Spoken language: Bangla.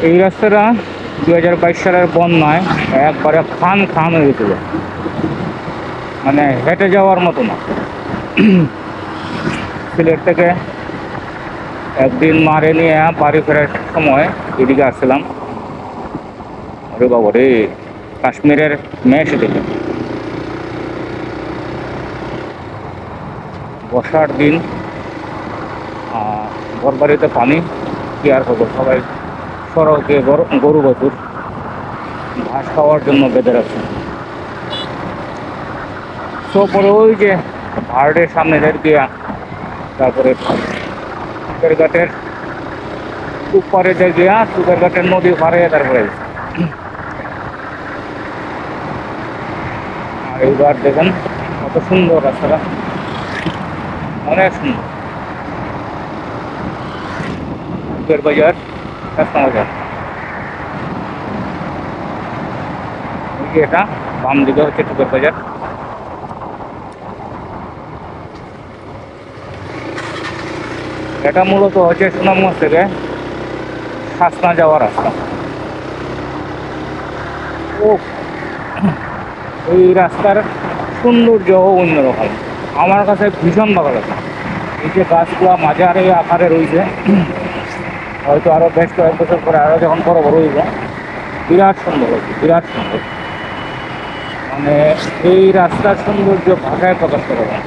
এই রাস্তাটা 2022 সালের বন্যায় একবারে খান খান হয়ে গেছিল, মানে হেঁটে যাওয়ার মতো না। সিলেট থেকে একদিন মারে নিয়ে বাড়ি ফেরার সময় এদিকে আসছিলাম, আরে বাবা রে, কাশ্মীরের মেষ দেখে। বর্ষার দিন, ঘর বাড়িতে পানি, কি আর হবো, সবাই সড়কে গরু বাছুর ঘাস খাওয়ার জন্য বেঁধে রাখছে। তো পরে ওই যে ভার্ডের সামনে গিয়া, তারপরে সুগারঘাটের উপরে গিয়া, সুগারঘাটের নদী পারে, তারপরে আর এইবার দেখেন কত সুন্দর রাস্তাটা, অনেক সুন্দর। টুকের বাজার, রাস্তা বাজার, এটা বাম দিকে হচ্ছে টুকের বাজার। এটা মূলত হচ্ছে সুনামগঞ্জ থেকে শাসনা যাওয়ার রাস্তা। ও, এই রাস্তার সৌন্দর্য অন্যরকম, আমার কাছে ভীষণ ভালো লাগে। এই যে গাছগুলা মাঝারে আকারে রয়েছে, হয়তো আরও বেশ কয়েক বছর পরে আরও যখন বড় বড় হইব, বিরাট সুন্দর হচ্ছে, বিরাট সুন্দর। মানে এই রাস্তার সৌন্দর্য ভাষায় প্রকাশ করা যায়।